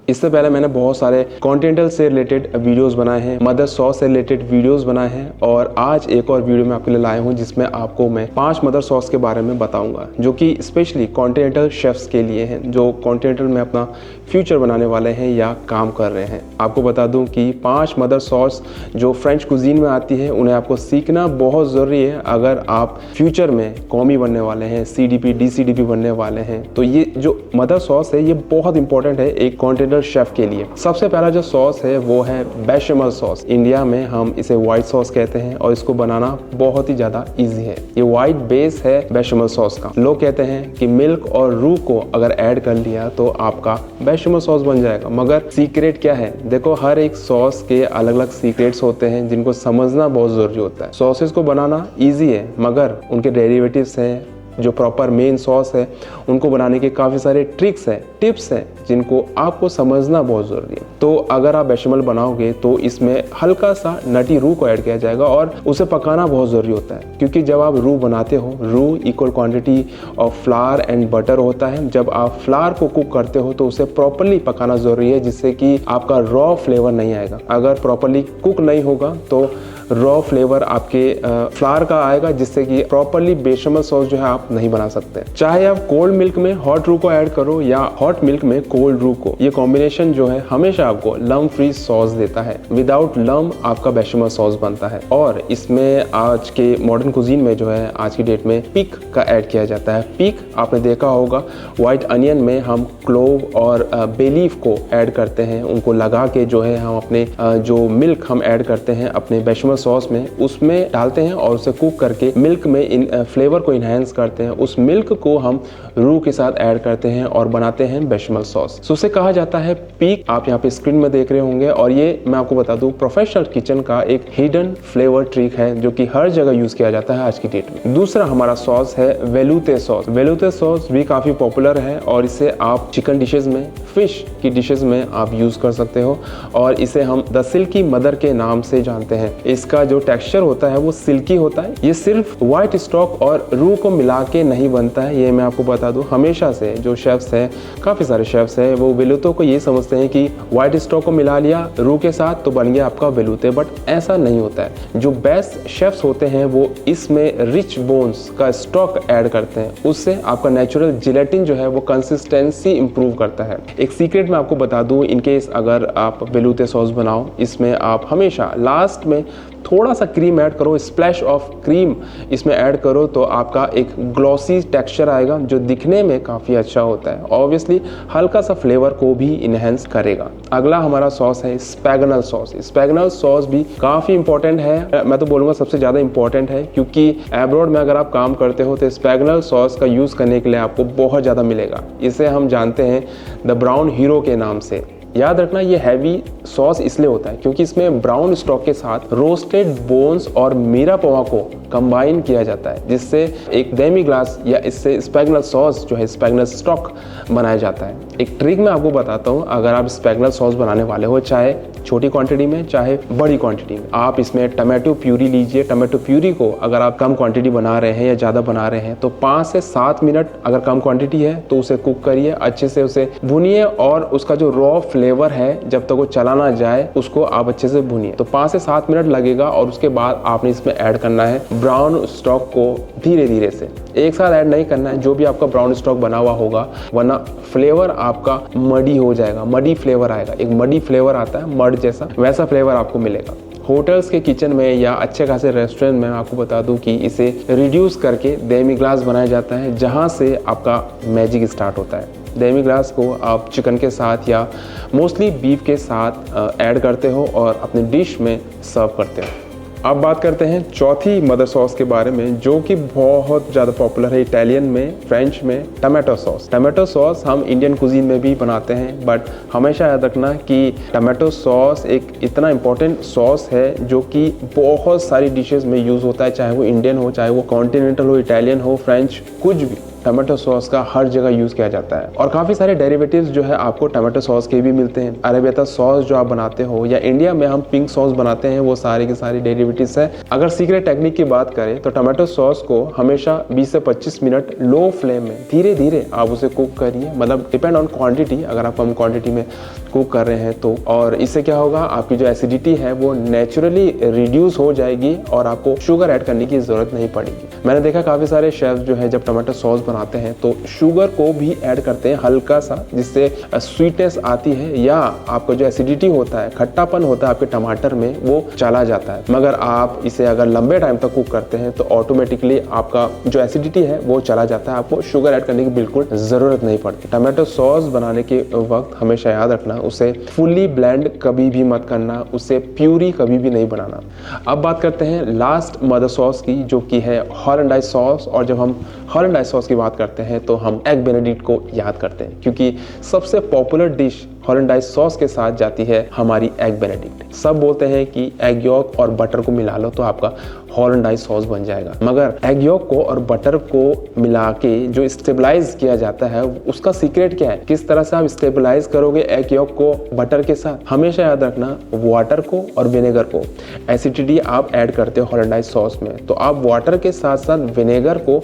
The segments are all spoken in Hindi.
इससे पहले मैंने बहुत सारे कॉन्टिनेंटल से रिलेटेड वीडियोस बनाए हैं, मदर सॉस से रिलेटेड वीडियोस बनाए हैं और आज एक और वीडियो मैं आपके लिए लाया हूं जिसमें आपको मैं 5 मदर सॉस के बारे में बताऊंगा जो कि स्पेशली कॉन्टिनेंटल शेफ्स के लिए हैं जो कॉन्टिनेंटल में अपना फ्यूचर बनाने वाले हैं या काम कर रहे हैं। आपको बता दूं कि 5 मदर सॉस जो फ्रेंच कुजीन में आती है उन्हें आपको सीखना बहुत ज़रूरी है अगर आप फ्यूचर में कॉमी बनने वाले हैं, CDP DCDP बनने वाले हैं। तो ये जो मदर सॉस है ये बहुत इंपॉर्टेंट है एक कॉन्टिनेंटल शेफ के लिए। सबसे पहला जो सॉस है वो है बेशमल सॉस। इंडिया में हम इसे व्हाइट सॉस कहते हैं और इसको बनाना बहुत ही ज़्यादा ईजी है। ये व्हाइट बेस है बेशमल सॉस का। लोग कहते हैं कि मिल्क और रू को अगर ऐड कर लिया तो आपका बेशमल सॉस बन जाएगा, मगर सीक्रेट क्या है? देखो, हर एक सॉस के अलग अलग सीक्रेट्स होते हैं जिनको समझना बहुत ज़रूरी होता है। सॉसेस को बनाना ईजी है मगर उनके डेरिवेटिव्स हैं, जो प्रॉपर मेन सॉस है उनको बनाने के काफ़ी सारे ट्रिक्स हैं, टिप्स हैं जिनको आपको समझना बहुत ज़रूरी है। तो अगर आप बेशमल बनाओगे तो इसमें हल्का सा नटी रू को ऐड किया जाएगा और उसे पकाना बहुत ज़रूरी होता है क्योंकि जब आप रू बनाते हो, रू equal quantity of flower and butter होता है। जब आप फ्लावर को कुक करते हो तो उसे प्रॉपरली पकाना ज़रूरी है जिससे कि आपका रॉ फ्लेवर नहीं आएगा। अगर प्रॉपरली कुक नहीं होगा तो रॉ फ्लेवर आपके फ्लावर का आएगा जिससे कि प्रॉपरली बेशमल सॉस जो है आप नहीं बना सकते। चाहे आप कोल्ड मिल्क में हॉट रू को ऐड करो या हॉट मिल्क में कोल्ड रू को, ये कॉम्बिनेशन जो है हमेशा आपको लम्ब फ्री सॉस देता है। विदाउट लम्ब आपका बेशमल सॉस बनता है। और इसमें आज के मॉडर्न कुजीन में जो है आज की डेट में पीक का ऐड किया जाता है। पीक आपने देखा होगा, व्हाइट अनियन में हम क्लोव और बे लीफ को ऐड करते हैं, उनको लगा के जो है हम अपने जो मिल्क हम ऐड करते हैं अपने बेशमल सॉस में उसमें डालते हैं और उसे कुक करके मिल्क में इन फ्लेवर को इनहेंस करते हैं। उस मिल्क को हम रू के साथ ऐड करते हैं और बनाते हैं बेशमल सॉस। सो उसे कहा जाता है पीक। आप यहाँ पे स्क्रीन में देख रहे होंगे और ये मैं आपको बता दूं प्रोफेशनल किचन का एक हिडन फ्लेवर ट्रिक है जो कि हर जगह यूज किया जाता है आज की डेट में। दूसरा हमारा सॉस है वेलुते सॉस। वेलुते सॉस भी काफी पॉपुलर है और इसे आप चिकन डिशेज में, फिश की डिशेज में आप यूज कर सकते हो और इसे हम द सिल्की मदर के नाम से जानते हैं। इसका जो टेक्सचर होता है वो सिल्की होता है। ये सिर्फ व्हाइट स्टॉक और रू को मिला के नहीं बनता है, ये मैं आपको बता दूं। हमेशा से जो शेफ्स हैं, काफी सारे शेफ्स हैं, वो वेलुते को ये समझते हैं कि व्हाइट स्टॉक को मिला लिया रू के साथ तो बन गया आपका वेलुते, बट ऐसा नहीं होता है। जो बेस्ट शेफ्स होते हैं वो इसमें रिच बोन्स का स्टॉक ऐड करते हैं, उससे आपका नेचुरल जिलेटिन जो है वो कंसिस्टेंसी इंप्रूव करता है। एक सीक्रेट मैं आपको बता दूं, इनकेस अगर आप वेलुते सॉस बनाओ, इसमें आप हमेशा लास्ट में थोड़ा सा क्रीम ऐड करो, स्प्लैश ऑफ क्रीम इसमें ऐड करो तो आपका एक ग्लॉसी टेक्सचर आएगा जो दिखने में काफ़ी अच्छा होता है। ऑब्वियसली हल्का सा फ्लेवर को भी इनहेंस करेगा। अगला हमारा सॉस है स्पैगनल सॉस। स्पैगनल सॉस भी काफ़ी इंपॉर्टेंट है, मैं तो बोलूँगा सबसे ज़्यादा इंपॉर्टेंट है क्योंकि एब्रॉड में अगर आप काम करते हो तो स्पैगनल सॉस का यूज़ करने के लिए आपको बहुत ज़्यादा मिलेगा। इसे हम जानते हैं द ब्राउन हीरो के नाम से। याद रखना ये हैवी सॉस इसलिए होता है क्योंकि इसमें ब्राउन स्टॉक के साथ रोस्टेड बोन्स और मीरा पोहा को कंबाइन किया जाता है जिससे एक डेमी ग्लास या इससे स्पैगनल सॉस जो है स्पैगनल स्टॉक बनाया जाता है। एक ट्रिक मैं आपको बताता हूँ, अगर आप स्पैगनल सॉस बनाने वाले हो चाहे छोटी क्वांटिटी में चाहे बड़ी क्वांटिटी में, आप इसमें टमाटो प्यूरी लीजिए। टमाटो प्यूरी को अगर आप कम क्वांटिटी बना रहे हैं या ज़्यादा बना रहे हैं तो 5 से 7 मिनट अगर कम क्वांटिटी है तो उसे कुक करिए, अच्छे से उसे भुनिए और उसका जो रॉ फ्लेवर है जब तक वो चला ना जाए उसको आप अच्छे से भुनिए। तो 5 से 7 मिनट लगेगा और उसके बाद आपने इसमें ऐड करना है ब्राउन स्टॉक को धीरे धीरे से, एक साथ ऐड नहीं करना है जो भी आपका ब्राउन स्टॉक बना हुआ होगा, वरना फ्लेवर आपका मडी हो जाएगा, मडी फ्लेवर आएगा। एक मडी फ्लेवर आता है मड जैसा, वैसा फ्लेवर आपको मिलेगा। होटल्स के किचन में या अच्छे खासे रेस्टोरेंट में आपको बता दूं कि इसे रिड्यूस करके डेमी ग्लास बनाया जाता है जहां से आपका मैजिक स्टार्ट होता है। डेमी ग्लास को आप चिकन के साथ या मोस्टली बीफ के साथ ऐड करते हो और अपने डिश में सर्व करते हो। अब बात करते हैं चौथी मदर सॉस के बारे में जो कि बहुत ज़्यादा पॉपुलर है इटालियन में, फ्रेंच में, टमाटो सॉस। टमाटो सॉस हम इंडियन कुजीन में भी बनाते हैं, बट हमेशा याद रखना कि टमाटो सॉस एक इतना इम्पोर्टेंट सॉस है जो कि बहुत सारी डिशेस में यूज़ होता है, चाहे वो इंडियन हो, चाहे वो कॉन्टिनेंटल हो, इटालियन हो, फ्रेंच, कुछ भी। टमाटो सॉस का हर जगह यूज किया जाता है और काफी सारे डेरिवेटिव्स जो है आपको टमाटो सॉस के भी मिलते हैं। अरेबियाता सॉस जो आप बनाते हो या इंडिया में हम पिंक सॉस बनाते हैं, वो सारे के सारे डेरिवेटिव्स है। अगर सीक्रेट टेक्निक की बात करें तो टमाटो सॉस को हमेशा 20 से 25 मिनट लो फ्लेम में धीरे धीरे आप उसे कुक करिए, मतलब डिपेंड ऑन क्वांटिटी, अगर आप कम क्वांटिटी में कुक कर रहे हैं तो। और इससे क्या होगा, आपकी जो एसिडिटी है वो नेचुरली रिड्यूस हो जाएगी और आपको शुगर ऐड करने की जरूरत नहीं पड़ेगी। मैंने देखा काफी सारे शेफ जो है जब टमाटो सॉस बनाते हैं तो शुगर को भी ऐड करते हैं हल्का सा, जिससे स्वीटनेस आती है या आपका जो एसिडिटी होता है, खट्टापन होता है आपके टमाटर में, वो चला जाता है। मगर आप इसे अगर लंबे टाइम तक कुक करते हैं तो ऑटोमेटिकली आपका जो एसिडिटी है वो चला जाता है, आपको शुगर ऐड करने की बिल्कुल जरूरत नहीं पड़ती। टमाटो सॉस बनाने के वक्त हमेशा याद रखना, उसे फुली ब्लेंड कभी भी मत करना, उसे प्यूरी कभी भी नहीं बनाना। अब बात करते हैं लास्ट मदर सॉस की, जो कि है हॉलैंडाइज सॉस। और जब हम हॉलैंडाइज सॉस की बात करते हैं तो हम एग बेनेडिक्ट को याद करते हैं, क्योंकि सबसे पॉपुलर डिश हॉलैंडाइज सॉस के साथ जाती है हमारी एग बेनेडिक्ट। सब बोलते हैं कि एग यॉक और बटर को मिला लो तो आपका हॉलैंडाइज सॉस बन जाएगा, मगर एग यॉक को और बटर को मिला के जो स्टेबलाइज किया जाता है उसका सीक्रेट क्या है, किस तरह से आप स्टेबलाइज करोगे एग यॉक को बटर के साथ। हमेशा याद रखना, वाटर को और विनेगर को, एसिडिटी आप ऐड करते हो हॉलैंडाइज सॉस में, तो आप वाटर के साथ साथ विनेगर को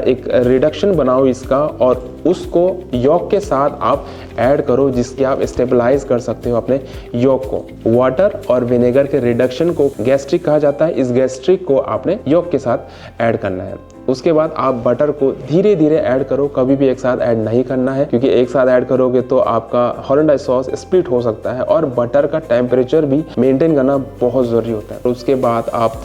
एक रिडक्शन बनाओ इसका और उसको यॉक के साथ आप ऐड करो, जिसके आप स्टेबलाइज कर सकते हो अपने यॉक को। वाटर और विनेगर के रिडक्शन को गैस्ट्रिक कहा जाता है। इस गैस्ट्रिक को आपने यॉक के साथ ऐड करना है। उसके बाद आप बटर को धीरे धीरे ऐड करो, कभी भी एक साथ ऐड नहीं करना है, क्योंकि एक साथ ऐड करोगे तो आपका हॉलैंडाइज सॉस स्प्लिट हो सकता है और बटर का टेम्परेचर भी मेंटेन करना बहुत ज़रूरी होता है। उसके बाद आप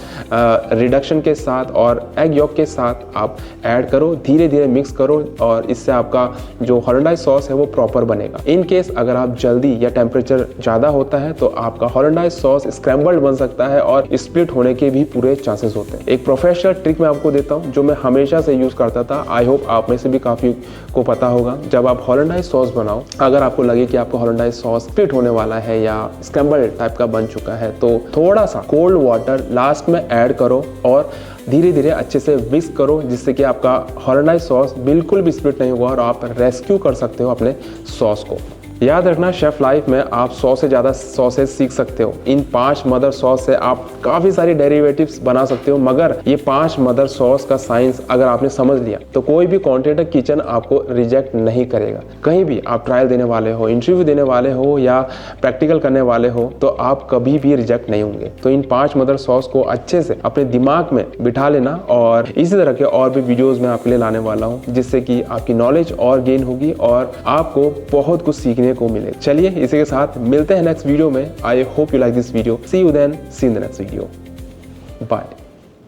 रिडक्शन के साथ और एग यॉक के साथ आप ऐड करो, धीरे धीरे मिक्स करो और इससे आपका जो हॉलैंडाइज सॉस है वो प्रॉपर बनेगा। इन केस अगर आप जल्दी या टेम्परेचर ज़्यादा होता है तो आपका हॉलैंडाइज सॉस स्क्रैम्बल्ड बन सकता है और स्प्लिट होने के भी पूरे चांसेस होते हैं। एक प्रोफेशनल ट्रिक मैं आपको देता हूँ जो मैं हमेशा से यूज करता था, आई होप आप में से भी काफी को पता होगा। जब आप हॉलैंडाइज सॉस बनाओ, अगर आपको लगे कि आपका हॉलैंडाइज सॉस स्प्लिट होने वाला है या स्क्रैम्बल टाइप का बन चुका है तो थोड़ा सा कोल्ड वाटर लास्ट में ऐड करो और धीरे धीरे अच्छे से विस्क करो, जिससे कि आपका हॉलैंडाइज सॉस बिल्कुल भी स्प्लिट नहीं होगा और आप रेस्क्यू कर सकते हो अपने सॉस को। याद रखना, शेफ लाइफ में आप 100 से ज़्यादा सॉसेस सीख सकते हो। इन 5 मदर सॉस से आप काफ़ी सारी डेरिवेटिव्स बना सकते हो, मगर ये 5 मदर सॉस का साइंस अगर आपने समझ लिया तो कोई भी कंटेंट किचन आपको रिजेक्ट नहीं करेगा। कहीं भी आप ट्रायल देने वाले हो, इंटरव्यू देने वाले हो या प्रैक्टिकल करने वाले हो तो आप कभी भी रिजेक्ट नहीं होंगे। तो इन 5 मदर सॉस को अच्छे से अपने दिमाग में बिठा लेना और इसी तरह के और भी वीडियोज़ मैं आपके लिए लाने वाला हूँ, जिससे कि आपकी नॉलेज और गेन होगी और आपको बहुत कुछ सीखने को मिले। चलिए इसी के साथ मिलते हैं नेक्स्ट वीडियो में। I hope you like this video. See you then, see in the next video. Bye.